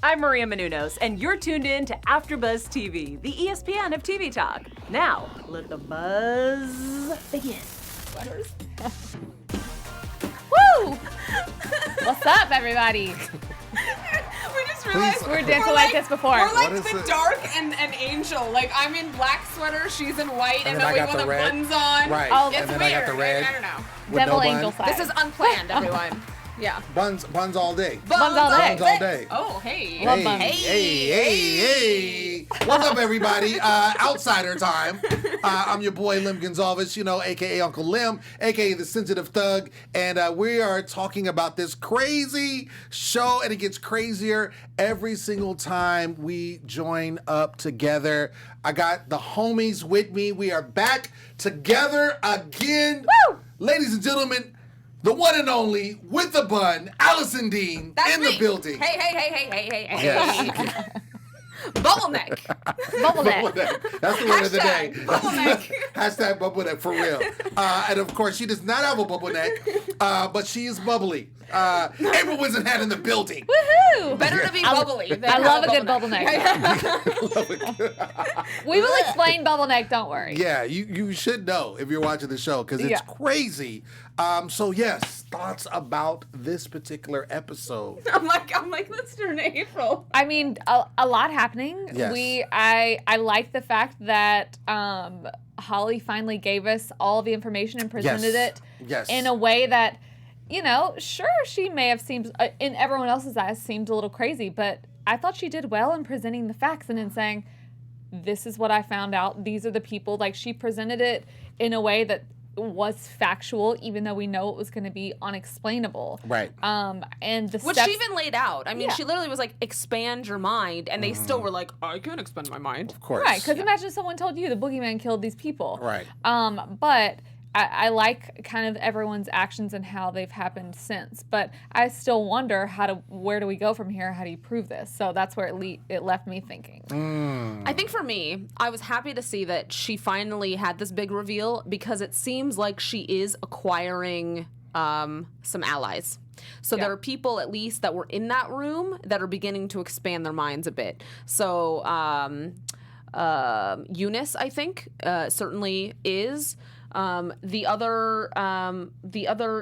I'm Maria Menounos, and you're tuned in to AfterBuzz TV, the ESPN of TV talk. Now, let the buzz begin. Sweaters. Woo! What's up, everybody? We just realized we're dancing like this before. We're like the dark and angel. Like, I'm in black sweater, she's in white, and then we want the buns on. Right. Oh, it's and then weird. I got the red. I don't know. Devil no angel bun. side. This is unplanned, everyone. Yeah. Buns all day. Buns all day. Buns all day. Oh, hey. Love buns. Hey. What's up, everybody? Outsider time. I'm your boy, Lim Gonzalez, a.k.a. Uncle Lim, a.k.a. the Sensitive Thug. And we are talking about this crazy show, and it gets crazier every single time we join up together. I got the homies with me. We are back together again. Woo! Ladies and gentlemen, the one and only, with the bun, Allison Dean, That's in me. the building. Hey. Yes. Bubble neck. Bubble neck. Bubble neck. That's the word of the day. Bubble neck. Hashtag bubble neck, for real. And of course, she does not have a bubble neck, but she is bubbly. April Wisenhat in the building. Woohoo! Better to be bubbly than I have love a bubble good bubble neck. We will explain bubble neck, don't worry. Yeah, you should know if you're watching the show, because it's crazy. So yes, thoughts about this particular episode. I'm like, let's turn to April. I mean, a lot happening. Yes. I like the fact that Holly finally gave us all the information and presented it in a way that, sure, she may have seemed, in everyone else's eyes, seemed a little crazy, but I thought she did well in presenting the facts and in saying, this is what I found out. These are the people. Like, she presented it in a way that was factual, even though we know it was going to be unexplainable. Right. And the Which steps, she even laid out. I mean, she literally was like, expand your mind, and they still were like, I can't expand my mind. Of course. Right, because imagine someone told you the boogeyman killed these people. Right. But I like kind of everyone's actions and how they've happened since. But I still wonder where do we go from here? How do you prove this? So that's where it left me thinking. I think for me, I was happy to see that she finally had this big reveal, because it seems like she is acquiring some allies. So there are people, at least, that were in that room that are beginning to expand their minds a bit. So Yunis, I think, certainly is. The other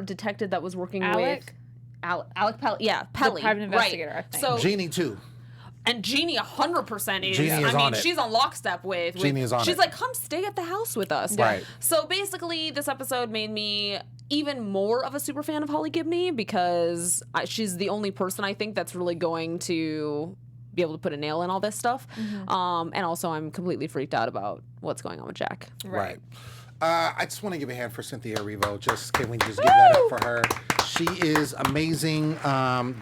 detective that was working with Alec Pelly, Pelly, the private investigator, right. I think. So Jeannie too. And Jeannie 100% is. Jeannie is on it. She's on lockstep with. Jeannie is on She's it. like, come stay at the house with us. Right. So basically, this episode made me even more of a super fan of Holly Gibney, because she's the only person I think that's really going to be able to put a nail in all this stuff. And also, I'm completely freaked out about what's going on with Jack. Right. I just want to give a hand for Cynthia Erivo. Can we just give that up for her? She is amazing.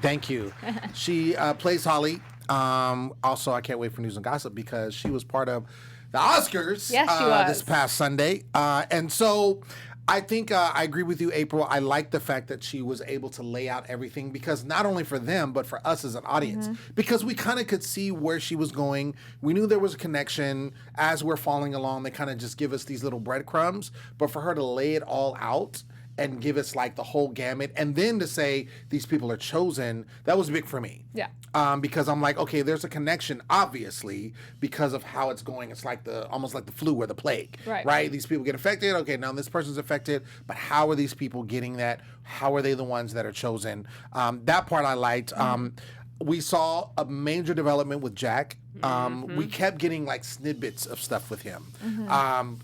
Thank you. She plays Holly. Also, I can't wait for news and gossip, because she was part of the Oscars Yes, she was. this past Sunday. And so I think I agree with you, April. I like the fact that she was able to lay out everything, because not only for them, but for us as an audience, because we kind of could see where she was going. We knew there was a connection. As we're following along, they kind of just give us these little breadcrumbs, but for her to lay it all out and give us like the whole gamut, and then to say these people are chosen, that was big for me. Yeah. Because I'm like, okay, there's a connection, obviously, because of how it's going. It's like almost like the flu or the plague, right? These people get affected. Okay, now this person's affected, but how are these people getting that? How are they the ones that are chosen? That part I liked. We saw a major development with Jack. We kept getting like snippets of stuff with him.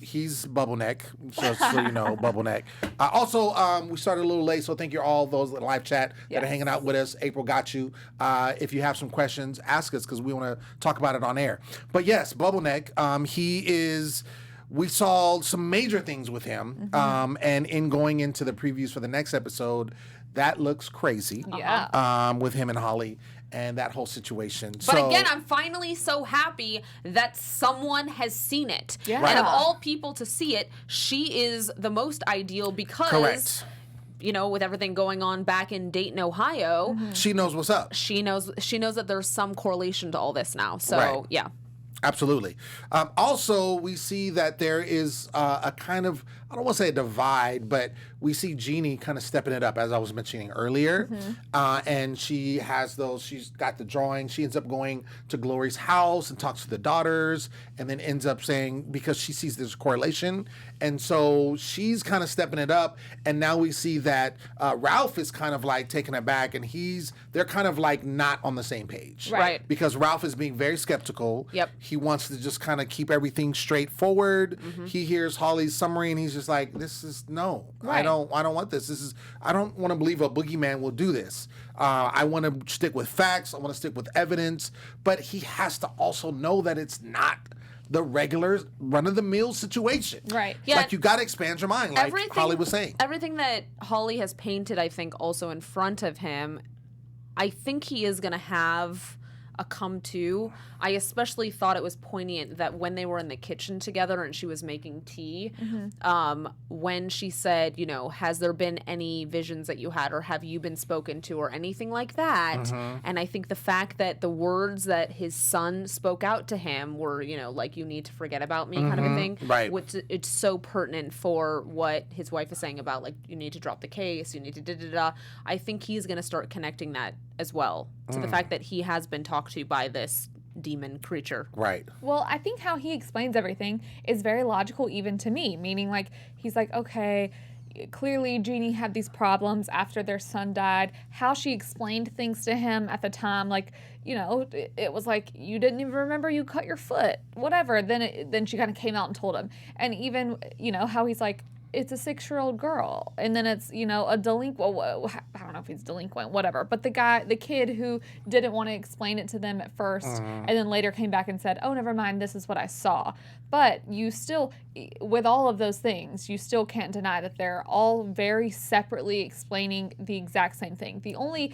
He's Bubbleneck, so you know, Bubbleneck. Also, we started a little late, so thank you all those in live chat that are hanging out with us. April got you. If you have some questions, ask us, because we want to talk about it on air. But yes, Bubbleneck, we saw some major things with him, and in going into the previews for the next episode, that looks crazy. With him and Holly and that whole situation. But again, I'm finally so happy that someone has seen it. Yeah. And of all people to see it, she is the most ideal, because you know, with everything going on back in Dayton, Ohio, she knows what's up. She knows that there's some correlation to all this now. So yeah. Absolutely. Also, we see that there is a kind of I don't want to say a divide, but we see Jeannie kind of stepping it up, as I was mentioning earlier. And she's got the drawing. She ends up going to Glory's house and talks to the daughters, and then ends up saying, because she sees there's a correlation. And so she's kind of stepping it up. And now we see that Ralph is kind of like taken aback, and they're kind of like not on the same page. Right. Because Ralph is being very skeptical. Yep. He wants to just kind of keep everything straightforward. He hears Holly's summary, and he's just like, I don't want this. I don't want to believe a boogeyman will do this. I want to stick with facts. I want to stick with evidence. But he has to also know that it's not the regular run-of-the-mill situation. Right. Yeah. Like, you got to expand your mind, like Holly was saying. Everything that Holly has painted, I think, also in front of him, I think he is going to have a come to. I especially thought it was poignant that when they were in the kitchen together and she was making tea, when she said, has there been any visions that you had, or have you been spoken to, or anything like that? And I think the fact that the words that his son spoke out to him were, like, you need to forget about me, kind of a thing. Right. Which it's so pertinent for what his wife is saying about, like, you need to drop the case, you need to da-da-da. I think he's going to start connecting that as well to the fact that he has been talked to by this demon creature. Right. Well, I think how he explains everything is very logical even to me, meaning like he's like, okay, clearly Jeannie had these problems after their son died. How she explained things to him at the time, like, it was like, you didn't even remember you cut your foot, whatever. Then she kind of came out and told him. And even, how he's like, it's a 6-year-old girl, and then it's, a delinquent, I don't know if he's delinquent, whatever, but the kid who didn't want to explain it to them at first, and then later came back and said, oh, never mind, this is what I saw. But you still, with all of those things, you still can't deny that they're all very separately explaining the exact same thing. The only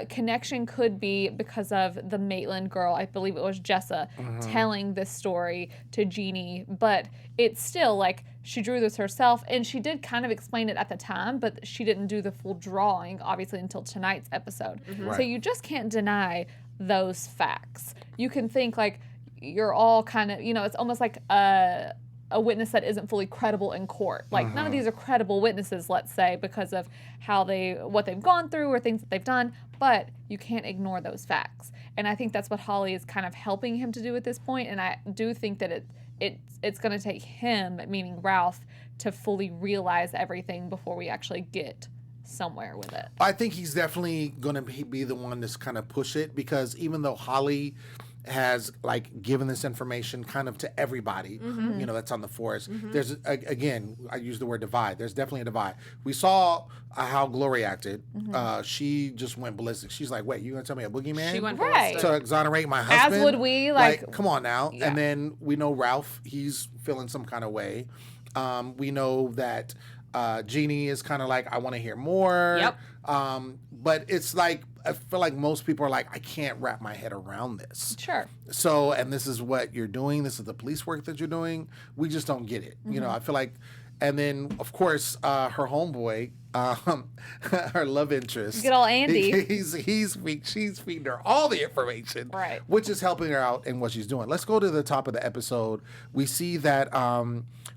connection could be because of the Maitland girl, I believe it was Jessa, telling this story to Jeannie, but it's still like, she drew this herself, and she did kind of explain it at the time, but she didn't do the full drawing, obviously, until tonight's episode. Right. So you just can't deny those facts. You can think, like, you're all kind of, it's almost like a witness that isn't fully credible in court. Like, none of these are credible witnesses, let's say, because of what they've gone through or things that they've done, but you can't ignore those facts. And I think that's what Holly is kind of helping him to do at this point, and I do think that it's going to take him, meaning Ralph, to fully realize everything before we actually get somewhere with it. I think he's definitely going to be the one that's kind of push it, because even though Holly has like given this information kind of to everybody, that's on the force, there's, again, I use the word divide. There's definitely a divide. We saw how Glory acted. She just went ballistic. She's like, wait, you going to tell me a boogeyman? She went Right. To exonerate my husband? As would we, like come on now. Yeah. And then we know Ralph, he's feeling some kind of way. We know that Jeannie is kind of like, I want to hear more. Yep. But it's like, I feel like most people are like, I can't wrap my head around this. Sure. So, and this is what you're doing. This is the police work that you're doing. We just don't get it. I feel like, and then of course, her homeboy, her love interest. Good old Andy. She's feeding her all the information. Right. Which is helping her out in what she's doing. Let's go to the top of the episode. We see that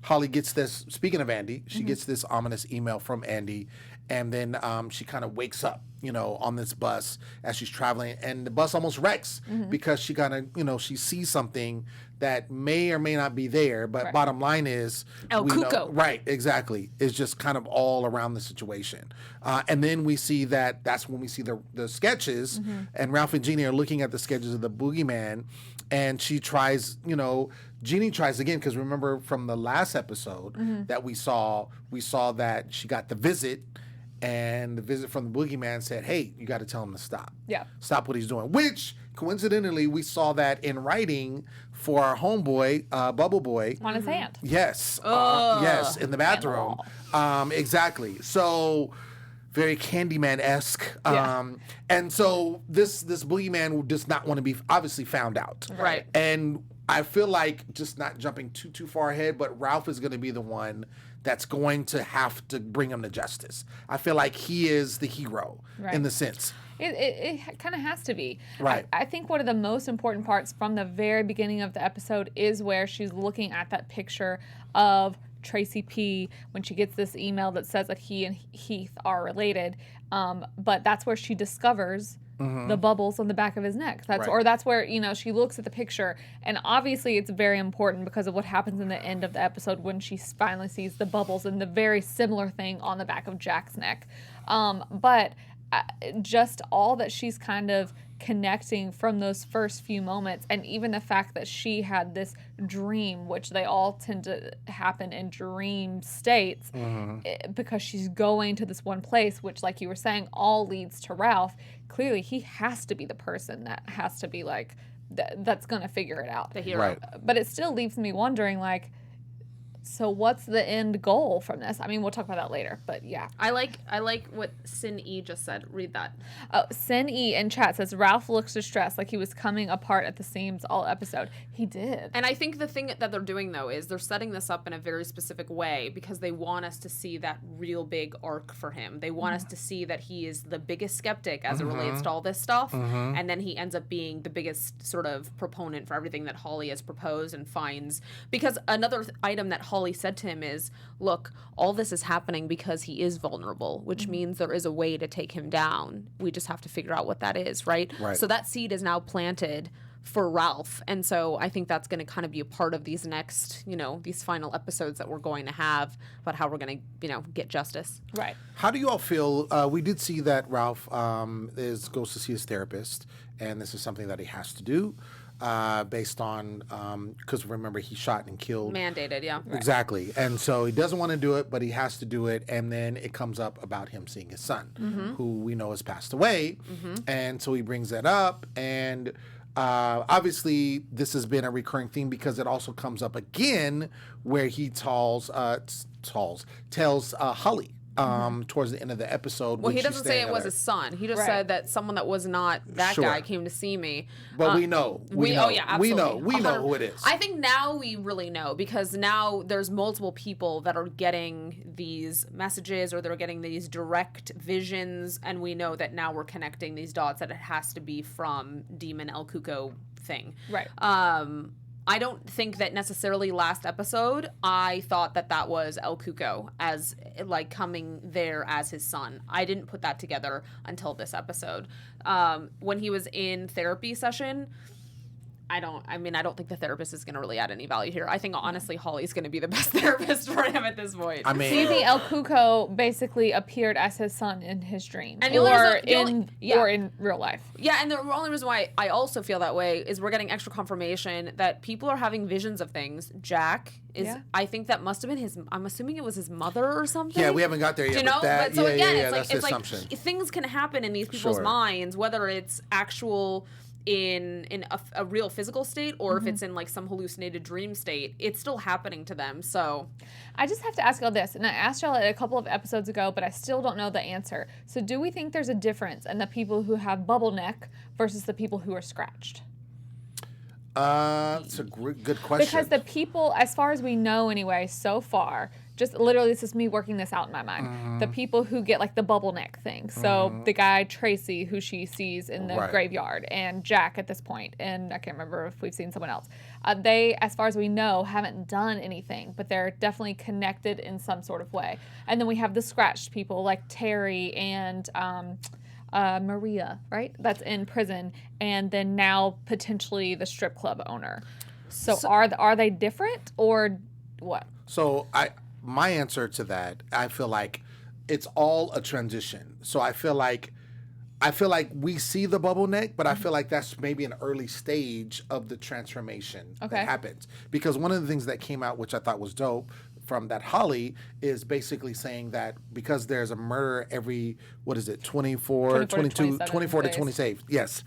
Holly gets this, speaking of Andy, she gets this ominous email from Andy, and then she kind of wakes up, on this bus as she's traveling, and the bus almost wrecks because she kind of, she sees something that may or may not be there, but bottom line is, Cuco. Right, exactly. It's just kind of all around the situation. And then we see that's when we see the sketches, and Ralph and Jeannie are looking at the sketches of the boogeyman, and she tries, Jeannie tries again, because remember from the last episode that we saw that she got the visit, and the visit from the boogeyman said, hey, you got to tell him to stop. Yeah. Stop what he's doing. Which, coincidentally, we saw that in writing for our homeboy, Bubble Boy. On his hand. Yes. Yes, in the bathroom. Exactly. So, very Candyman-esque. And so, this boogeyman does not want to be, obviously, found out. Right. And I feel like, just not jumping too far ahead, but Ralph is going to be the one that's going to have to bring him to justice. I feel like he is the hero in the sense. It kind of has to be. Right. I think one of the most important parts from the very beginning of the episode is where she's looking at that picture of Tracy P. when she gets this email that says that he and Heath are related. But that's where she discovers the bubbles on the back of his neck. That's where, you know, she looks at the picture, and obviously it's very important because of what happens in the end of the episode when she finally sees the bubbles and the very similar thing on the back of Jack's neck. But just all that she's kind of connecting from those first few moments, and even the fact that she had this dream, which they all tend to happen in dream states, because she's going to this one place, which, like you were saying, all leads to Ralph. Clearly he has to be the person that has to be like that's gonna figure it out, the hero. Right. But it still leaves me wondering, like, so what's the end goal from this? I mean, we'll talk about that later, but yeah. I like what Sin E just said. Read that. Oh, Sin E in chat says, Ralph looks distressed, like he was coming apart at the seams all episode. He did. And I think the thing that they're doing, though, is they're setting this up in a very specific way because they want us to see that real big arc for him. They want us to see that he is the biggest skeptic as it relates to all this stuff. And then he ends up being the biggest sort of proponent for everything that Holly has proposed and finds. Because another item that Holly said to him is, look, all this is happening because he is vulnerable, which means there is a way to take him down. We just have to figure out what that is, right? So that seed is now planted for Ralph. And so I think that's going to kind of be a part of these next, you know, these final episodes that we're going to have about how we're going to, you know, get justice. Right. How do you all feel? We did see that Ralph goes to see his therapist, and this is something that he has to do. Based on, because remember, he shot and killed. Mandated, yeah. Exactly. And so he doesn't want to do it, but he has to do it. And then it comes up about him seeing his son, who we know has passed away. And so he brings that up. And obviously, this has been a recurring theme because it also comes up again where he tells Holly. Towards the end of the episode. Well, he doesn't say it was his son. He just said that someone that was not that guy came to see me. But we know. We know. Oh, yeah, absolutely. We know who it is. I think now we really know because now there's multiple people that are getting these messages or they're getting these direct visions, and we know that now we're connecting these dots that it has to be from Demon El Cuco thing. Right. I don't think that necessarily last episode I thought that was El Cuco as like coming there as his son. I didn't put that together until this episode. When he was in therapy session, I don't think the therapist is going to really add any value here. I think honestly Holly's going to be the best therapist for him at this point. I mean, CB El Cuco basically appeared as his son in his dream, and or in real life. Yeah, and the only reason why I also feel that way is we're getting extra confirmation that people are having visions of things. Jack is, I think that must have been I'm assuming it was his mother or something. Yeah, we haven't got there yet. Do you know? That, but so again, that's it's the like assumption. Things can happen in these people's minds, whether it's actual in a real physical state or if it's in like some hallucinated dream state. It's still happening to them. So I just have to ask y'all this, and I asked y'all it a couple of episodes ago, but I still don't know the answer. So do we think there's a difference in the people who have bubble neck versus the people who are scratched? It's a good question. Because the people, as far as we know anyway, so far, just literally this is me working this out in my mind, the people who get like the bubble neck thing. So the guy, Tracy, who she sees in the graveyard, and Jack at this point, and I can't remember if we've seen someone else. They, as far as we know, haven't done anything, but they're definitely connected in some sort of way. And then we have the scratched people like Terry and Maria, right? That's in prison, and then now potentially the strip club owner. So are they different or what? So my answer to that, I feel like it's all a transition. So I feel like we see the bubble neck, but I feel like that's maybe an early stage of the transformation that happens. Because one of the things that came out, which I thought was dope, from that Holly is basically saying that because there's a murder every, 24 to 26. Yes.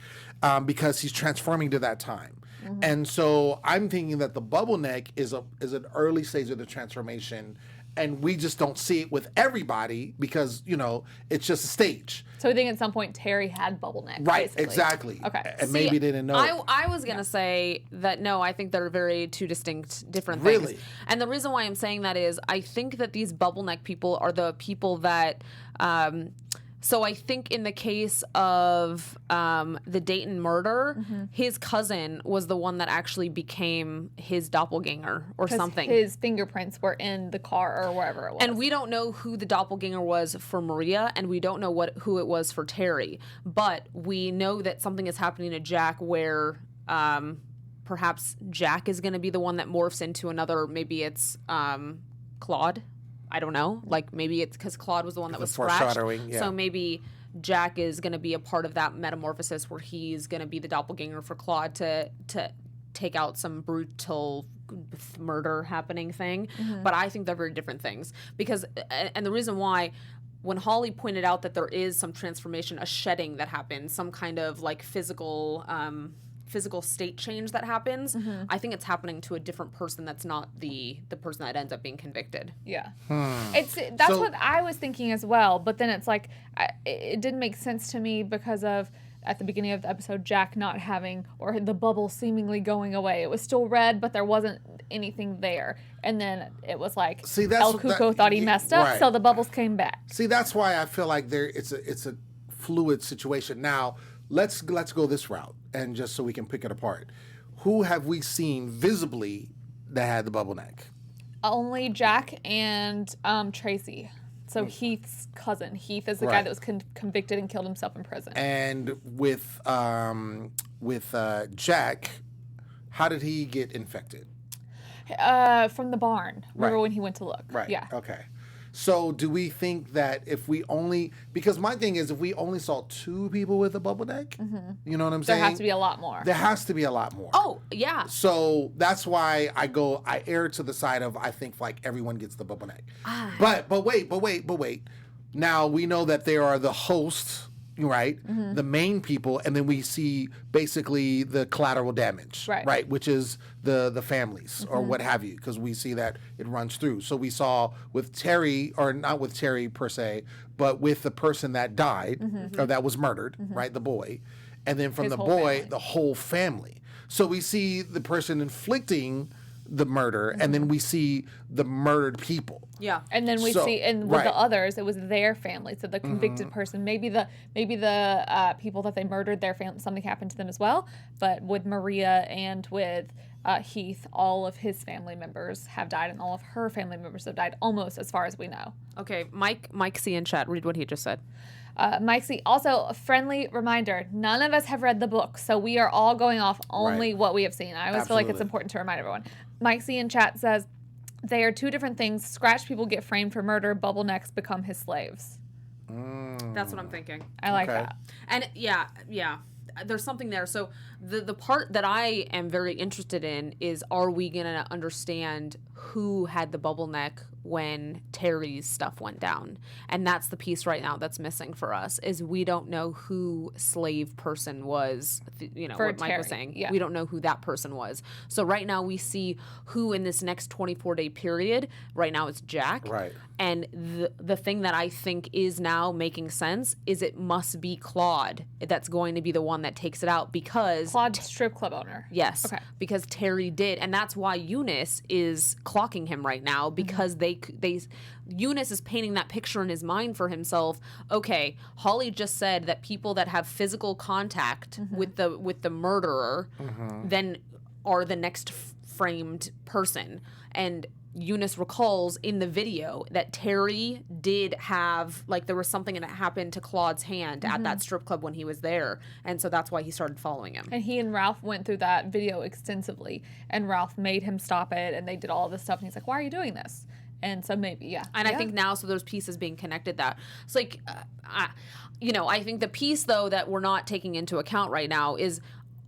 Because he's transforming to that time. And so I'm thinking that the bubble neck is an early stage of the transformation, and we just don't see it with everybody because, you know, it's just a stage. So I think at some point Terry had bubble neck. Right, basically. exactly. Okay. And maybe they didn't know. I was going to say that no, I think they're very two distinct different Really? things. And the reason why I'm saying that is I think that these bubble neck people are the people that So I think in the case of the Dayton murder, his cousin was the one that actually became his doppelganger or something. His fingerprints were in the car or wherever it was. And we don't know who the doppelganger was for Maria, and we don't know who it was for Terry. But we know that something is happening to Jack where perhaps Jack is going to be the one that morphs into another. Maybe it's Claude. I don't know. Like, maybe it's because Claude was the one that was scratched. Yeah. So maybe Jack is going to be a part of that metamorphosis where he's going to be the doppelganger for Claude to take out some brutal murder happening thing. But I think they're very different things. Because, and the reason why, when Holly pointed out that there is some transformation, a shedding that happens, some kind of like physical state change that happens, I think it's happening to a different person that's not the person that ends up being convicted. Yeah. That's what I was thinking as well, but then it's like, it didn't make sense to me because of, at the beginning of the episode, Jack not having, or the bubble seemingly going away. It was still red, but there wasn't anything there. And then it was like, El Cuco thought he messed up, so the bubbles came back. See, that's why I feel like it's a fluid situation. Now, let's go this route, and just so we can pick it apart. Who have we seen visibly that had the bubble neck? Only Jack and Tracy. So Heath's cousin. Heath is the guy that was convicted and killed himself in prison. And with Jack, how did he get infected? From the barn. Remember when he went to look? Right. Yeah. Okay. So do we think that because my thing is, if we only saw 2 people with a bubble neck, you know what I'm saying? There has to be a lot more. There has to be a lot more. Oh, yeah. So that's why I err to the side of, I think like everyone gets the bubble neck. But wait. Now we know that there are the hosts, right? The main people, and then we see basically the collateral damage, right? Which is the families or what have you, because we see that it runs through. So we saw with Terry, or not with Terry per se, but with the person that died or that was murdered, right? The boy, and then from the boy, the whole family. So we see the person inflicting the murder, and then we see the murdered people. Yeah, and then we see, and with the others, it was their family. So the convicted person, maybe the people that they murdered, their family, something happened to them as well. But with Maria and with Heath, all of his family members have died, and all of her family members have died, almost as far as we know. Okay, Mike C in chat, read what he just said. Mike C, also a friendly reminder, none of us have read the book, so we are all going off only what we have seen. I always feel like it's important to remind everyone. Mike C in chat says, they are 2 different things. Scratch people get framed for murder, bubble necks become his slaves. That's what I'm thinking. I like that. And yeah, there's something there. So the part that I am very interested in is, are we going to understand who had the bubble neck when Terry's stuff went down? And that's the piece right now that's missing for us, is we don't know who slave person was, for what Mike Terry, was saying. yeah. We don't know who that person was. So right now we see who in this next 24-day period. Right now it's Jack. Right. And the thing that I think is now making sense is it must be Claude that's going to be the one that takes it out, because Claude's strip club owner. Yes. Okay. Because Terry did, and that's why Yunis is clocking him right now, because Yunis is painting that picture in his mind for himself. Okay, Holly just said that people that have physical contact with the murderer then are the next framed person. And Yunis recalls in the video that Terry did have, like, there was something that happened to Claude's hand at that strip club when he was there. And so that's why he started following him. And he and Ralph went through that video extensively, and Ralph made him stop it, and they did all this stuff, and he's like, why are you doing this? And so maybe, yeah. And I think now, so those pieces being connected, that it's like, I think the piece, though, that we're not taking into account right now is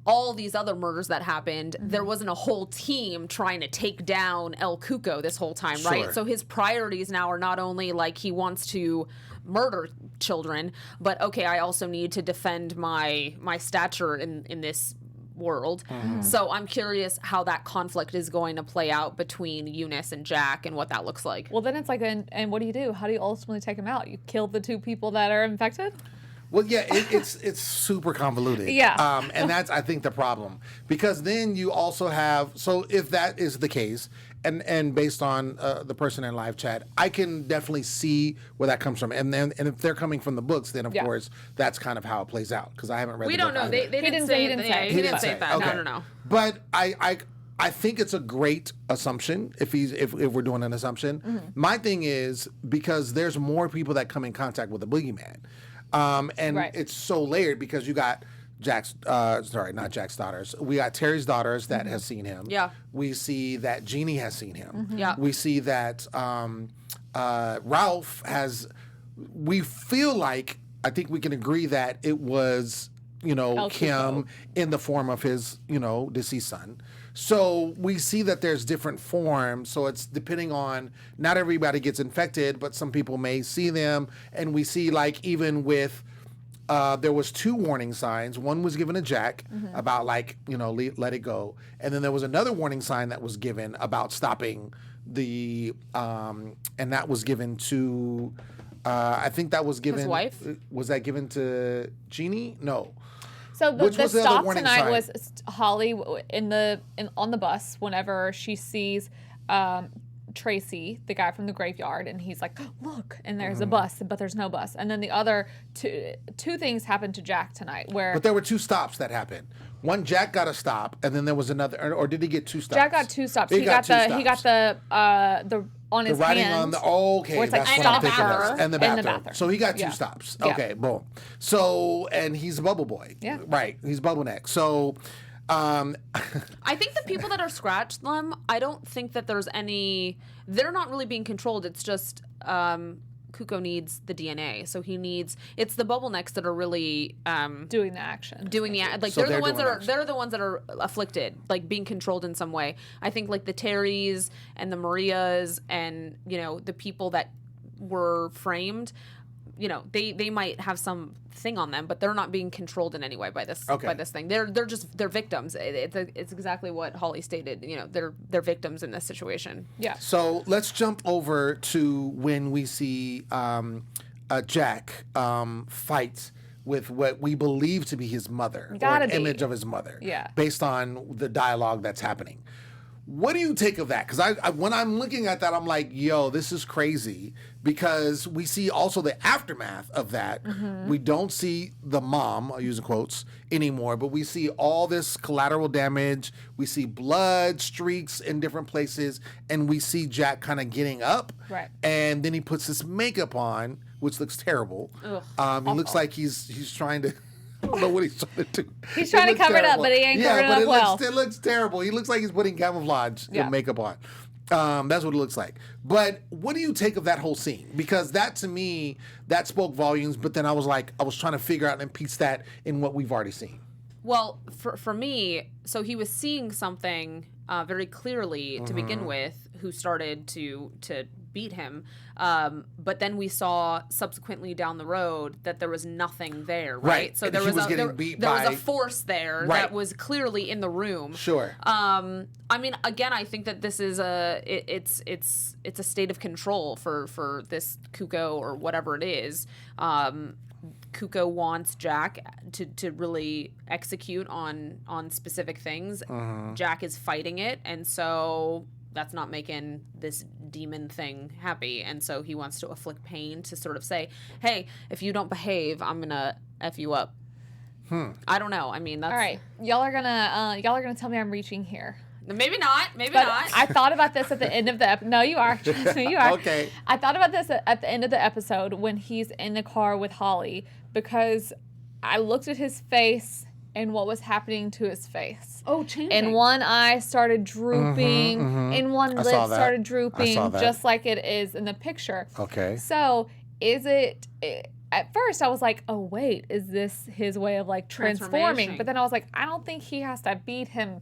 all these other murders that happened. There wasn't a whole team trying to take down El Cuco this whole time, right? So his priorities now are not only like he wants to murder children, but okay, I also need to defend my stature in this world. So I'm curious how that conflict is going to play out between Yunis and Jack and what that looks like. Well, then it's like, and what do you do? How do you ultimately take him out? You kill the 2 people that are infected? Well, yeah, it's super convoluted. Yeah. And that's, I think, the problem. Because then you also have, so if that is the case, and based on the person in live chat, I can definitely see where that comes from. And if they're coming from the books, then of course that's kind of how it plays out, because I haven't read. We the don't book know. They didn't say. He didn't say that. Okay. No. But I think it's a great assumption if we're doing an assumption. Mm-hmm. My thing is, because there's more people that come in contact with the boogeyman, and it's so layered, because you got not Jack's daughters. We got Terry's daughters that has seen him. Yeah. We see that Jeannie has seen him. Yeah. We see that Ralph has. We feel like, I think we can agree that it was, Kim Cuco. in the form of his, deceased son. So we see that there's different forms. So it's depending on, not everybody gets infected, but some people may see them. And we see, like, even with, there was 2 warning signs. One was given to Jack about, like, let it go. And then there was another warning sign that was given about stopping the, and that was given to, I think that was given. His wife? Was that given to Jeannie? No. So the stop tonight sign? Was Holly on the bus whenever she sees Tracy, the guy from the graveyard, and he's like, look, and there's a bus, but there's no bus. And then the other two things happened to Jack tonight, where... But there were 2 stops that happened. One, Jack got a stop, and then there was another, or did he get 2 stops? Jack got 2 stops. He got the on his writing hands, on the okay, where it's like, that's what I'm stop thinking her of. And the bathroom. bathroom. So he got 2 Yeah. stops. Yeah. Okay, boom. So, and he's a bubble boy. Yeah. Right. He's bubble neck. So I think the people that are scratched them, I don't think that there's any. They're not really being controlled. It's just Cuco needs the DNA, so it's the bubble necks that are really doing the action. Like, So they're the ones that are afflicted, like being controlled in some way. I think, like, the Terrys and the Marias and the people that were framed, they might have some thing on them, but they're not being controlled in any way by this thing. They're victims. It's exactly what Holly stated. They're victims in this situation. Yeah. So let's jump over to when we see Jack fight with what we believe to be his mother, or an image of his mother, based on the dialogue that's happening. What do you take of that? Because I when I'm looking at that, I'm like, yo, this is crazy, because we see also the aftermath of that. We don't see the mom, I'll use in quotes, anymore, but we see all this collateral damage. We see blood streaks in different places, and we see Jack kind of getting up. Right. And then he puts this makeup on, which looks terrible. He looks like he's trying to... I don't know what he's trying to do. He's trying to cover it up, but he ain't covering it up well. It looks terrible. He looks like he's putting camouflage makeup on. That's what it looks like. But what do you take of that whole scene? Because that, to me, that spoke volumes. But then I was trying to figure out and piece that in what we've already seen. Well, for me, so he was seeing something very clearly to begin with, who started to beat him. But then we saw subsequently down the road that there was nothing there, right? So and there was a force there that was clearly in the room. Sure. I mean, again, I think that this is it's a state of control for this Cuco or whatever it is. Cuco wants Jack to really execute on specific things. Jack is fighting it, and so that's not making this demon thing happy. And so he wants to inflict pain to sort of say, hey, if you don't behave, I'm gonna F you up. I don't know. I mean, that's... All right. Y'all are gonna tell me I'm reaching here. Maybe not. Maybe But not. I thought about this at the end of the episode. No, you are. Trust me, you are. Okay. I thought about this at the end of the episode when he's in the car with Holly, because I looked at his face and what was happening to his face. Oh, changing. And one eye started drooping, and one lid started drooping, just like it is in the picture. Okay. So is it... At first, I was like, oh, wait, is this his way of, like, transforming? But then I was like, I don't think he has to beat him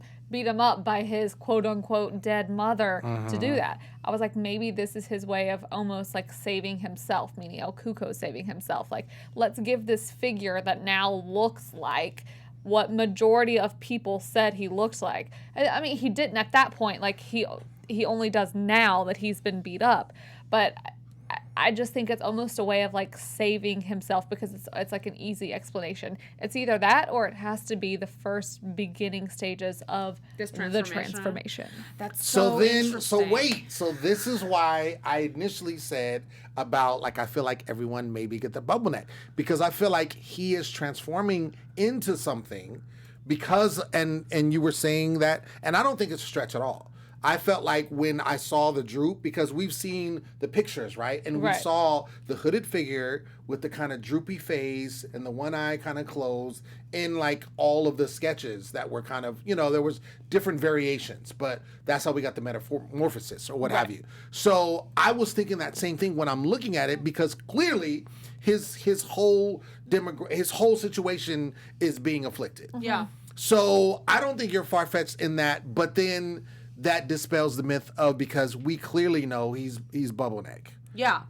up by his quote-unquote dead mother to do that. I was like, maybe this is his way of almost, like, saving himself, meaning El Cuco saving himself. Like, let's give this figure that now looks like what majority of people said he looked like. I mean, he didn't at that point. Like, he only does now that he's been beat up. But I just think it's almost a way of like saving himself because it's like an easy explanation. It's either that or it has to be the first beginning stages of the transformation. That's so interesting. wait. So this is why I initially said about like I feel like everyone maybe get the bubble neck because I feel like he is transforming into something because and you were saying that and I don't think it's a stretch at all. I felt like when I saw the droop, because we've seen the pictures, right? And we saw the hooded figure with the kind of droopy face and the one eye kind of closed in like all of the sketches that were kind of, you know, there was different variations, but that's how we got the metamorphosis or what have you. So I was thinking that same thing when I'm looking at it because clearly his whole situation is being afflicted. Yeah. So I don't think you're far-fetched in that, but then that dispels the myth of because we clearly know he's bubble neck. Yeah.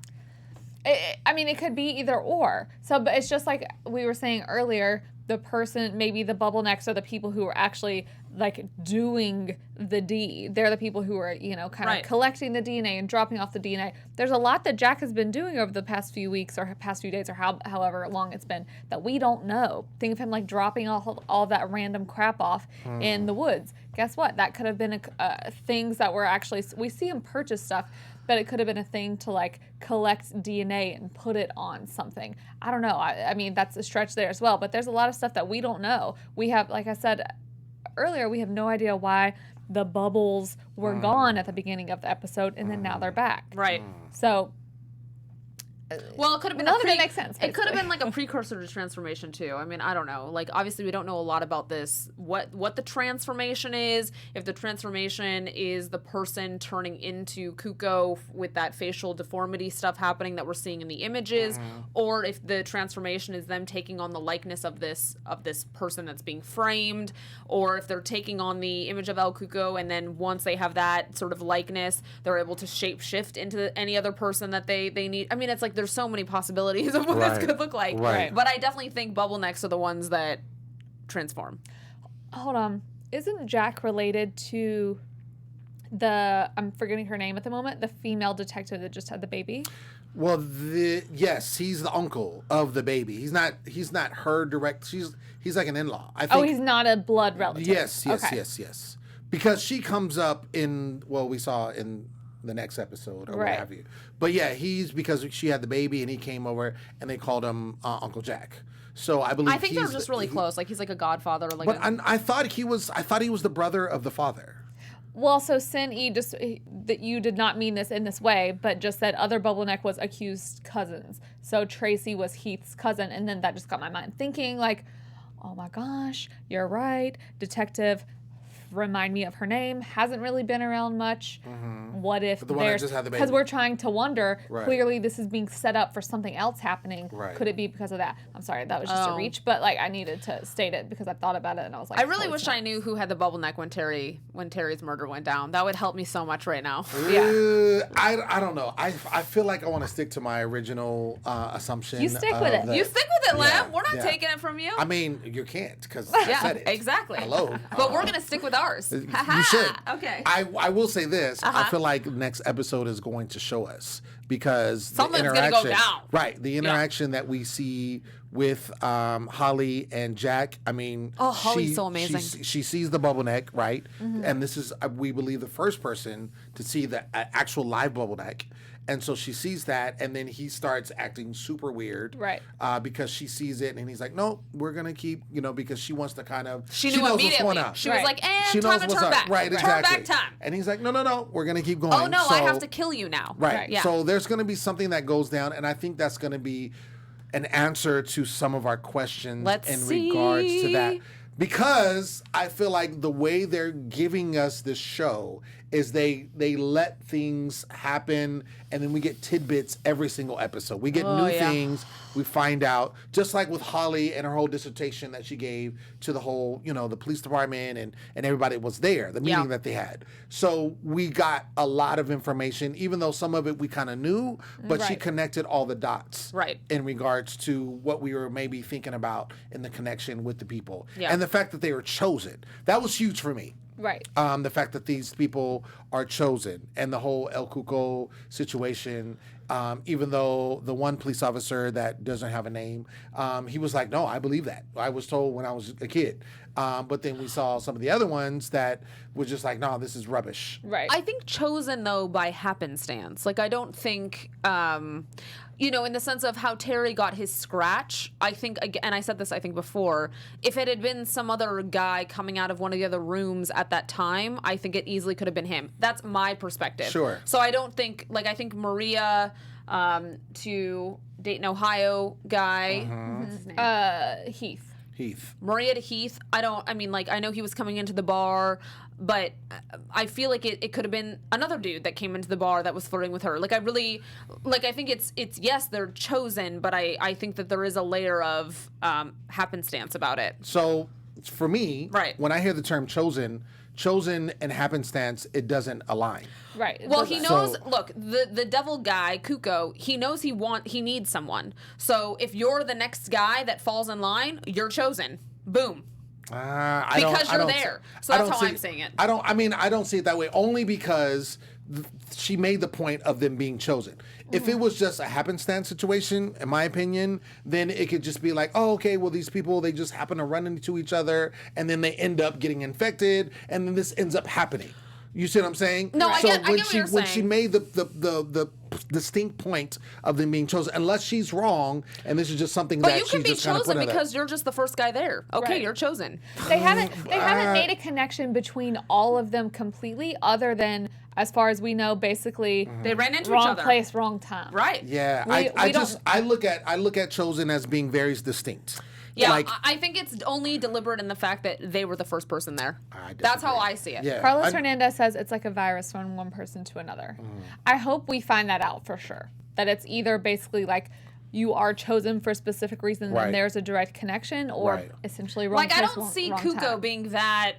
I mean, it could be either or. So, but it's just like we were saying earlier, the person, maybe the bubble necks are the people who are actually like doing the deed. They're the people who are, you know, kind of collecting the DNA and dropping off the DNA. There's a lot that Jack has been doing over the past few weeks or past few days or however long it's been that we don't know. Think of him like dropping all that random crap off in the woods. Guess what? That could have been things that were actually, we see him purchase stuff, but it could have been a thing to like collect DNA and put it on something. I don't know. I mean, that's a stretch there as well, but there's a lot of stuff that we don't know. We have, like I said earlier, we have no idea why the bubbles were gone at the beginning of the episode and then now they're back. Right. So, well, it could have been none of it makes sense. It could have been like a precursor to transformation too. I mean, I don't know. Like, obviously, we don't know a lot about this. What the transformation is? If the transformation is the person turning into Cuco with that facial deformity stuff happening that we're seeing in the images, or if the transformation is them taking on the likeness of this person that's being framed, or if they're taking on the image of El Cuco, and then once they have that sort of likeness, they're able to shape shift into any other person that they need. I mean, it's like there's so many possibilities of what this could look like. Right. But I definitely think bubble necks are the ones that transform. Hold on. Isn't Jack related to I'm forgetting her name at the moment, the female detective that just had the baby? Well, yes, he's the uncle of the baby. He's not her direct. He's like an in-law. I think. Oh, he's not a blood relative. Yes. Because she comes up we saw in the next episode or what have you. But yeah, he's because she had the baby and he came over and they called him Uncle Jack. So I believe I think they're just really close. Like he's like a godfather. Like, but I thought he was the brother of the father. Well, so that you did not mean this in this way, but just said other Bubbleneck was accused cousins. So Tracy was Heath's cousin, and then that just got my mind thinking like, oh my gosh, you're right, detective. Remind me of her name. Hasn't really been around much. What if there's because we're trying to wonder. Clearly, this is being set up for something else happening. Could it be because of that? I'm sorry, that was just a reach, but like I needed to state it because I thought about it and I was like, I really wish I knew who had the bubble neck when Terry's murder went down. That would help me so much right now. I don't know. I feel like I want to stick to my original assumption. You stick with it. You stick with it, Lamb. We're not taking it from you. I mean, you can't because I said it. Exactly. Hello. But we're gonna stick with ours. You should. Okay. I will say this. I feel like the next episode is going to show us because something's the interaction, gonna go down. Right. The interaction that we see with Holly and Jack. I mean, Holly's so amazing. She sees the bubble neck, right? And this is, we believe, the first person to see the actual live bubble neck. And so she sees that, and then he starts acting super weird, right? Because she sees it, and he's like, "No, we're gonna keep," because she wants to kind of. She knew immediately. She was like, "And she time to turn back, right? Exactly. Turn back time." And he's like, "No, we're gonna keep going." Oh no, I have to kill you now. Right. Yeah. So there's gonna be something that goes down, and I think that's gonna be an answer to some of our questions regards to that. Because I feel like the way they're giving us this show is they let things happen, and then we get tidbits every single episode. We get new things. We find out, just like with Holly and her whole dissertation that she gave to the whole, the police department and everybody was there, the meeting that they had. So we got a lot of information, even though some of it we kind of knew, but she connected all the dots in regards to what we were maybe thinking about in the connection with the people. Yeah. And the fact that they were chosen. That was huge for me. Right. The fact that these people are chosen and the whole El Cuco situation, even though the one police officer that doesn't have a name, he was like, no, I believe that. I was told when I was a kid. But then we saw some of the other ones that were just like, no, this is rubbish. Right. I think chosen, though, by happenstance. Like, I don't think, you know, in the sense of how Terry got his scratch, I think, and I said this, I think, before, if it had been some other guy coming out of one of the other rooms at that time, I think it easily could have been him. That's my perspective. Sure. So I don't think, like, I think Maria, to Dayton, Ohio guy, what's his name? Heath. Maria to Heath, I mean, like, I know he was coming into the bar, but I feel like it could have been another dude that came into the bar that was flirting with her. Like, I think it's yes, they're chosen, but I think that there is a layer of happenstance about it. So, for me, Right. when I hear the term chosen and happenstance, it doesn't align. Right. Well, he knows. So- Look, the devil guy, Cuco, he knows he needs someone. So if you're the next guy that falls in line, you're chosen. Boom. Because you're there. So that's how I'm seeing it. I don't see it that way. Only because she made the point of them being chosen. If it was just a happenstance situation, in my opinion, then it could just be like, oh, okay, well, these people, they just happen to run into each other, and then they end up getting infected, and then this ends up happening. You see what I'm saying? No, I get what you're when she saying. made the distinct point of them being chosen, unless she's wrong, and this is just something But that you she's can be just kind of chosen put in there. because you're just the first guy there. Okay, Right. you're chosen. They haven't made a connection between all of them completely, other than, as far as we know, basically They ran into each wrong other. place, wrong time. Right. Yeah, We I look at chosen as being very distinct. Yeah, Like, I think it's only deliberate in the fact that they were the first person there. I That's how disagree. I see it. Yeah, Carlos Hernandez says it's like a virus from one person to another. I hope we find that out for sure. That it's either basically like you are chosen for a specific reason, Right. then there's a direct connection, or Right. essentially wrong Like, I place, don't see wrong Cuco time. being that,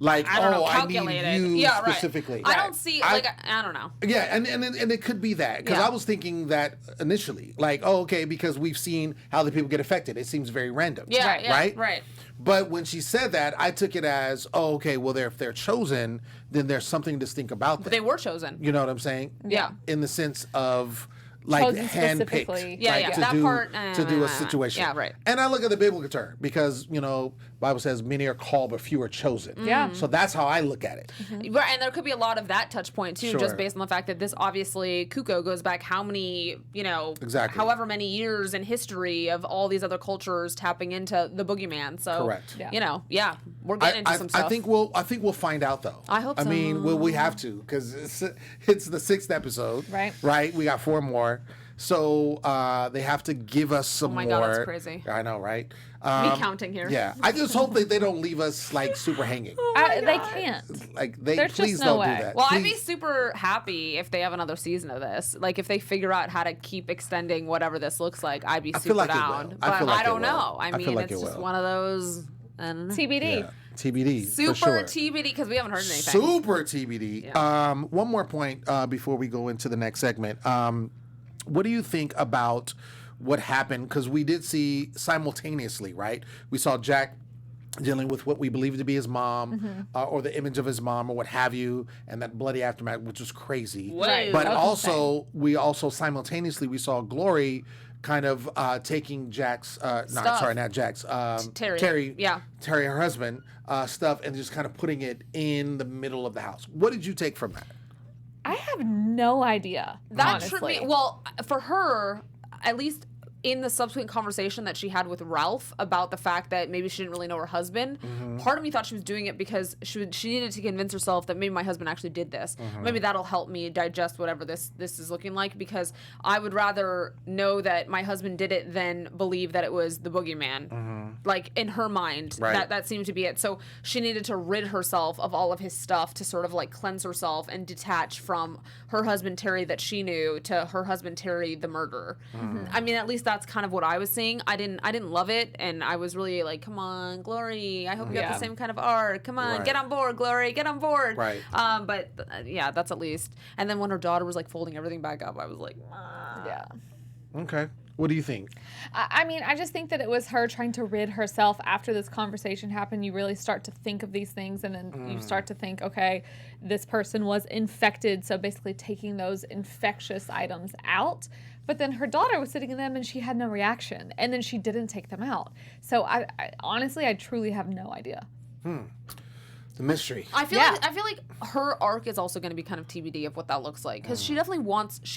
like, I don't know, I calculated. need you Yeah, right. specifically. I don't see, like, I don't know. Yeah, and it could be that, because Yeah. I was thinking that initially, like, oh, okay, because we've seen how the people get affected. It seems very random. Yeah, Right. yeah, Right? right. But when she said that, I took it as, oh, okay, well, if they're chosen, then there's something distinct about them. They were chosen. You know what I'm saying? Yeah. In the sense of, like, Chosen handpicked, specifically. Yeah, like, yeah. to That do part, to do a situation. yeah, right. And I look at the biblical term because Bible says many are called, but few are chosen. Yeah. So that's how I look at it. Right, and there could be a lot of that touch point too, Sure. just based on the fact that this obviously Cuco goes back how many, Exactly. however many years in history of all these other cultures tapping into the boogeyman. So, Correct. Yeah. we're getting into some stuff. I think we'll find out though. I hope I mean, so. we have to because it's the 6th episode. Right. Right. We got 4 more. So they have to give us some more. Oh my God, that's crazy. I know, right? Me counting here. Yeah. I just hope that they don't leave us like super hanging. They can't. Like There's please just no don't way. do that. Well, I'd be Please. super happy if they have another season of this. Like, if they figure out how to keep extending whatever this looks like, I'd be feel super like it will. down. I But feel like I it don't will. know. I I feel mean, like it's it just will. one of those. I don't know. TBD. Yeah. TBD. Super for sure. TBD because we haven't heard anything. Super TBD. Yeah. One more point before we go into the next segment. What do you think about what happened? Because we did see simultaneously, right? We saw Jack dealing with what we believe to be his mom or the image of his mom or what have you, and that bloody aftermath, which was crazy. Right. But That was also, we also simultaneously, we saw Glory kind of taking Jack's, not Jack's, Terry. Yeah. Terry, her husband, stuff, and just kind of putting it in the middle of the house. What did you take from that? I have no idea. That honestly. should be, well, for her, at least in the subsequent conversation that she had with Ralph about the fact that maybe she didn't really know her husband, part of me thought she was doing it because she needed to convince herself that maybe my husband actually did this. Maybe that'll help me digest whatever this is looking like, because I would rather know that my husband did it than believe that it was the boogeyman. Like, in her mind, Right. that seemed to be it. So she needed to rid herself of all of his stuff to sort of like cleanse herself and detach from her husband Terry that she knew to her husband Terry the murderer. I mean, at least that's kind of what I was seeing. I didn't love it, and I was really like, come on, Glory, I hope you have Yeah. the same kind of arc. Come on, Right. get on board, Glory, get on board. Right. But yeah, that's at least. And then when her daughter was like folding everything back up, I was like, Yeah. Okay. What do you think? I mean, I just think that it was her trying to rid herself after this conversation happened. You really start to think of these things, and then you start to think, okay, this person was infected, so basically taking those infectious items out. But then her daughter was sitting in them, and she had no reaction, and then she didn't take them out. So I honestly, I truly have no idea. The mystery. I feel like her arc is also going to be kind of TBD of what that looks like, because she definitely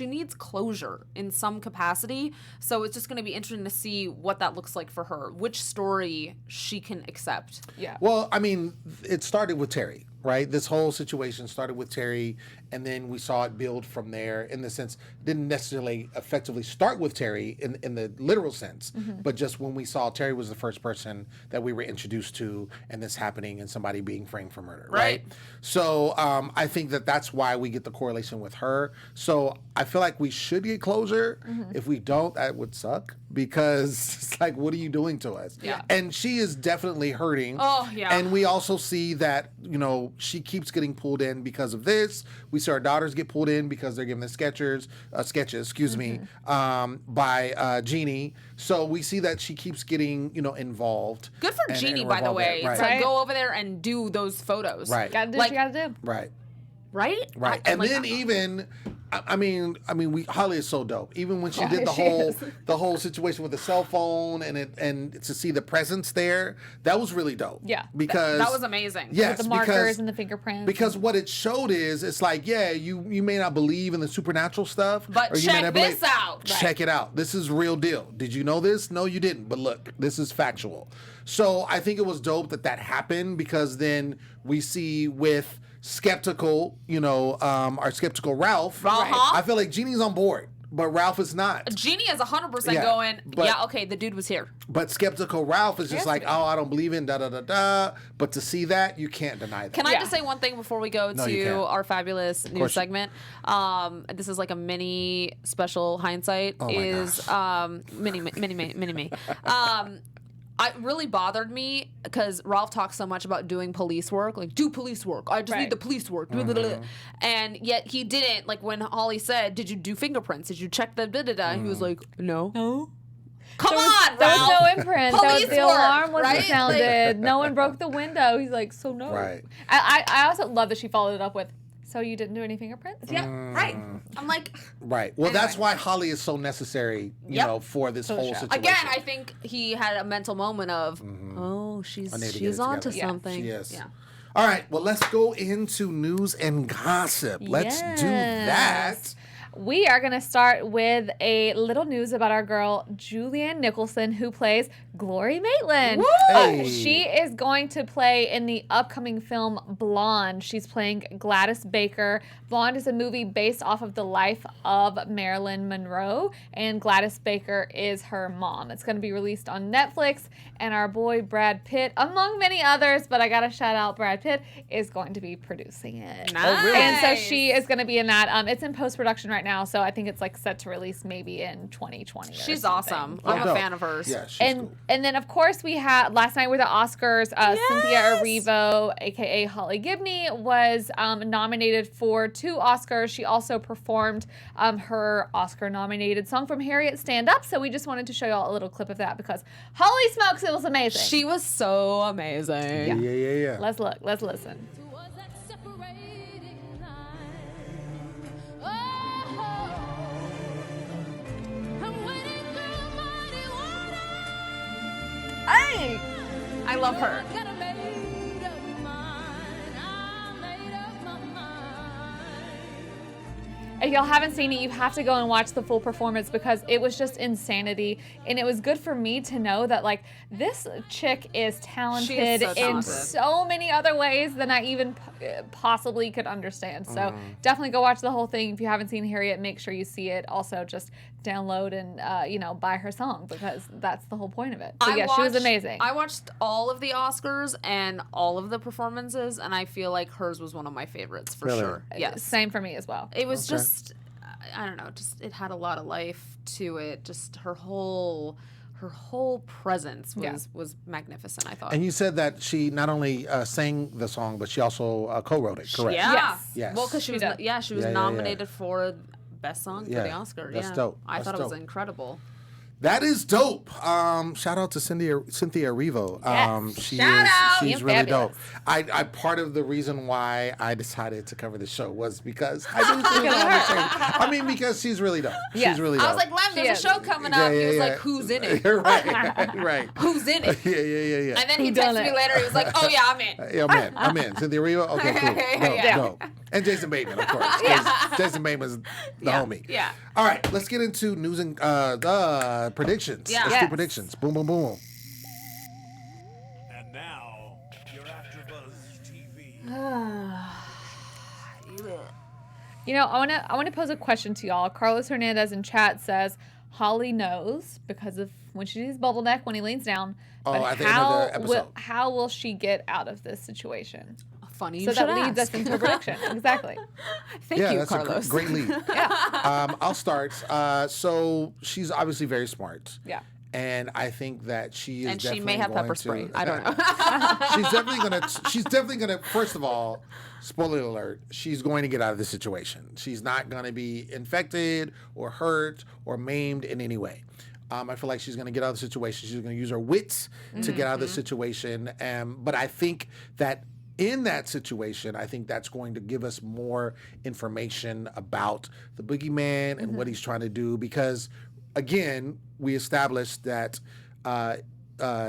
needs closure in some capacity. So it's just going to be interesting to see what that looks like for her, which story she can accept. Yeah. Well, I mean, it started with Terry, right? This whole situation started with Terry, and then we saw it build from there. In the sense, didn't necessarily effectively start with Terry in the literal sense, but just when we saw Terry was the first person that we were introduced to, and this happening, and somebody being framed for murder, right? So I think that's why we get the correlation with her. So I feel like we should get closure. If we don't, that would suck, because it's like, what are you doing to us? Yeah. And she is definitely hurting. Oh, yeah. And we also see that, she keeps getting pulled in because of this. We see our daughters get pulled in because they're given the sketches, by Jeannie. So we see that she keeps getting, involved. Good for Jeannie, by the way, to go over there and do those photos. Right. Gotta do what you gotta do. Right. Right? Right. And then even, Holly is so dope. Even when she did the whole situation with the cell phone and to see the presence there, that was really dope. Yeah. Because that was amazing. Yes. With the markers and the fingerprints. Because what it showed is, it's like, yeah, you may not believe in the supernatural stuff. But or you may check not this believe, out. Check it out. This is real deal. Did you know this? No, you didn't. But look, this is factual. So I think it was dope that happened, because then we see with skeptical, our skeptical Ralph. I feel like Jeannie's on board, but Ralph is not. Jeannie is 100% going, okay, the dude was here. But skeptical Ralph is just like, oh, I don't believe in da-da-da-da. But to see that, you can't deny that. Can I just say one thing before we go to our fabulous news segment? This is like a mini special hindsight. Mini. It really bothered me because Ralph talks so much about doing police work, like, do police work. I just need the police work. And yet he didn't. Like, when Holly said, did you do fingerprints? Did you check the da-da-da? He was like, no. Come on, Ralph. There was no imprint. The alarm wasn't right? sounded. No one broke the window. He's like, so no. Right. I also love that she followed it up with, so you didn't do any fingerprints? Yeah, right. I'm like... Right. Well, that's why Holly is so necessary, for this whole situation. Again, I think he had a mental moment of, she's onto something. She is. Yeah. All right. Well, let's go into news and gossip. Let's do that. We are going to start with a little news about our girl, Julianne Nicholson, who plays Glory Maitland. She is going to play in the upcoming film Blonde. She's playing Gladys Baker. Blonde is a movie based off of the life of Marilyn Monroe, and Gladys Baker is her mom. It's going to be released on Netflix, and our boy Brad Pitt, among many others, but I got to shout out Brad Pitt, is going to be producing it. Nice. Oh, really? And so she is going to be in that. It's in post-production right now, so I think it's like set to release maybe in 2020. She's awesome. I'm a fan of hers. Yeah, she's cool. And then, of course, we had last night were the Oscars. Cynthia Erivo, aka Holly Gibney, was nominated for 2 Oscars. She also performed her Oscar-nominated song from Harriet Stand Up. So we just wanted to show y'all a little clip of that because holy smokes, it was amazing. She was so amazing. Yeah. Let's look. Let's listen. Hey! I love her. If y'all haven't seen it, you have to go and watch the full performance because it was just insanity. And it was good for me to know that, like, this chick is talented in so many other ways than I even possibly could understand. So definitely go watch the whole thing. If you haven't seen Harriet, make sure you see it. Also, just download and, buy her song because that's the whole point of it. So, she was amazing. I watched all of the Oscars and all of the performances, and I feel like hers was one of my favorites for sure. Yes. Same for me as well. It was just, I don't know, just it had a lot of life to it. Just her whole presence was magnificent, I thought. And you said that she not only sang the song, but she also co-wrote it, correct? Yeah. Yes. Well, because she was nominated for Best Song for the Oscar. That's dope. I thought it was incredible. That is dope. Shout out to Cynthia Erivo. Yes. She's really fabulous. dope. I part of the reason why I decided to cover the show was because I knew she was on the show. I mean, because she's really dope. Yes. She's really dope. I was like, Lem, there's a show coming up. He was like, who's in it? right. Who's in it? Yeah. And then he texted me later. He was like, oh, yeah, I'm in. Yeah, I'm in. Cynthia Erivo? Okay, cool. Dope. And Jason Bateman, of course. Jason Bateman's the homie. Yeah. All right, let's get into news and predictions. Yeah. Let's do predictions. Boom, boom, boom. And now, your AfterBuzz TV. You know, I want to pose a question to y'all. Carlos Hernandez in chat says Holly knows because of when she sees Bubble Neck when he leans down. But at the end of the episode. how will she get out of this situation? Funny So you that should leads us ask. into a prediction. Exactly. Thank you, that's Carlos. a great lead. I'll start. So she's obviously very smart. Yeah. And I think that she is And she definitely may have going pepper to- spray. I don't know. she's definitely gonna first of all, spoiler alert, she's going to get out of this situation. She's not gonna be infected or hurt or maimed in any way. I feel like she's going to get out of the situation. She's going to use her wits to get out of the situation. But I think that in that situation, I think that's going to give us more information about the boogeyman and what he's trying to do. Because, again, we established that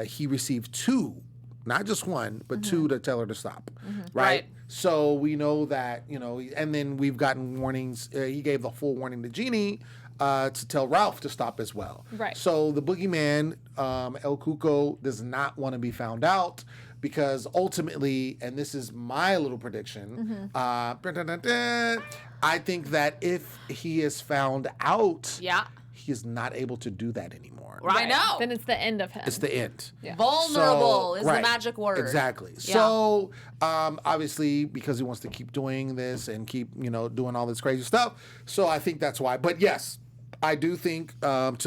he received 2, not just 1, but 2 to tell her to stop. Right? So we know that, and then we've gotten warnings. He gave the full warning to Jeannie. To tell Ralph to stop as well. Right. So the boogeyman, El Cuco, does not want to be found out because ultimately, and this is my little prediction, I think that if he is found out, he is not able to do that anymore. I know. Then it's the end of him. It's the end. Yeah. Vulnerable is the right, magic word. Exactly. Yeah. So, obviously, because he wants to keep doing this and keep, doing all this crazy stuff. So I think that's why. But yes, I do think to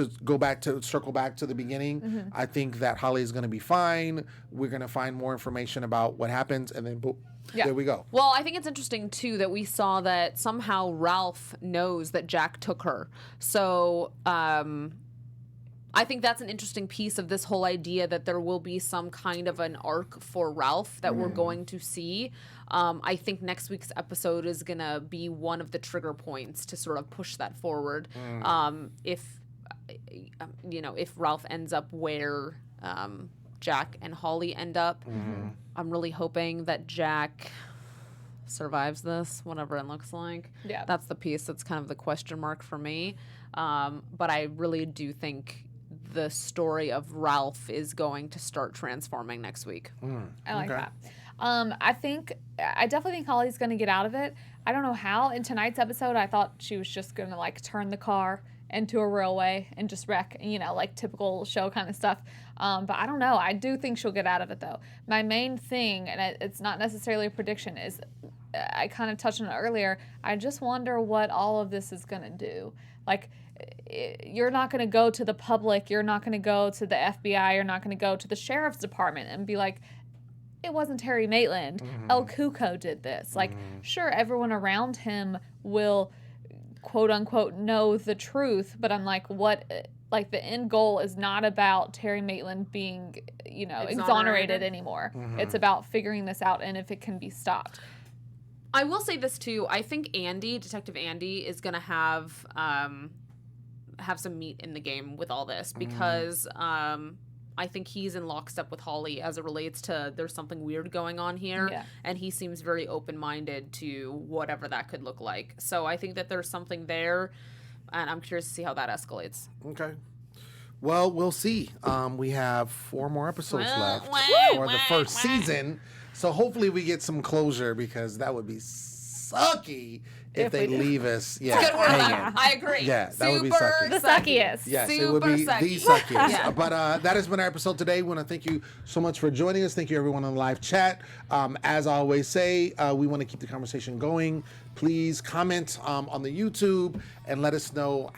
circle back to the beginning, I think that Holly is going to be fine. We're going to find more information about what happens, and then boom, there we go. Well, I think it's interesting, too, that we saw that somehow Ralph knows that Jack took her. So I think that's an interesting piece of this whole idea that there will be some kind of an arc for Ralph that we're going to see. I think next week's episode is going to be one of the trigger points to sort of push that forward. If Ralph ends up where Jack and Holly end up, I'm really hoping that Jack survives this, whatever it looks like. Yeah. That's the piece that's kind of the question mark for me. But I really do think the story of Ralph is going to start transforming next week. I like that. I definitely think Holly's going to get out of it. I don't know how. In tonight's episode, I thought she was just going to turn the car into a railway and just wreck, typical show kind of stuff. But I don't know. I do think she'll get out of it, though. My main thing, and it's not necessarily a prediction, is I kind of touched on it earlier. I just wonder what all of this is going to do. You're not going to go to the public. You're not going to go to the FBI. You're not going to go to the sheriff's department and be like, it wasn't Terry Maitland. El Cuco did this. Sure, everyone around him will, quote unquote, know the truth. But I'm like, what? The end goal is not about Terry Maitland being, exonerated anymore. It's about figuring this out and if it can be stopped. I will say this too. I think Detective Andy, is going to have some meat in the game with all this because I think he's in lockstep with Holly as it relates to there's something weird going on here, and he seems very open-minded to whatever that could look like. So I think that there's something there, and I'm curious to see how that escalates. Okay. Well, we'll see. We have 4 more episodes left for the first season. So hopefully we get some closure because that would be sucky if they leave us. Yeah, it's a good word. hanging. I agree. Yeah, that would be sucky. The suckiest. Yes, Super it would be sucky. the suckiest. Yeah. But that has been our episode today. We want to thank you so much for joining us. Thank you, everyone on the live chat. As I always say, we want to keep the conversation going. Please comment on the YouTube and let us know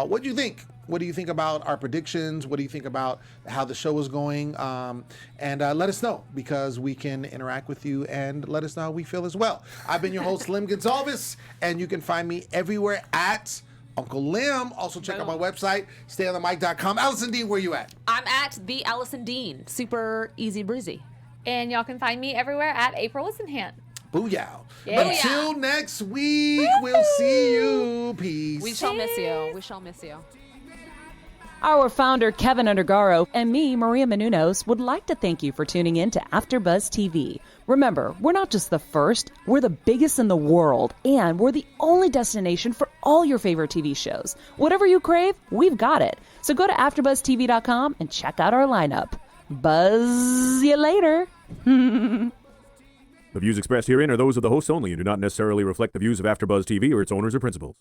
what you think. What do you think about our predictions? What do you think about how the show is going? And let us know because we can interact with you and let us know how we feel as well. I've been your host, Lim Gonzalez, and you can find me everywhere at Uncle Lim. Also check out my website, stayonthemic.com. Allison Dean, where you at? I'm at the Allison Dean. Super easy breezy. And y'all can find me everywhere at April Listenhant. Booyah. Yeah. Until next week, we'll see you. Peace. We shall miss you. We shall miss you. Our founder, Keven Undergaro, and me, Maria Menounos, would like to thank you for tuning in to AfterBuzz TV. Remember, we're not just the first, we're the biggest in the world, and we're the only destination for all your favorite TV shows. Whatever you crave, we've got it. So go to AfterBuzzTV.com and check out our lineup. Buzz you later. The views expressed herein are those of the hosts only and do not necessarily reflect the views of AfterBuzz TV or its owners or principals.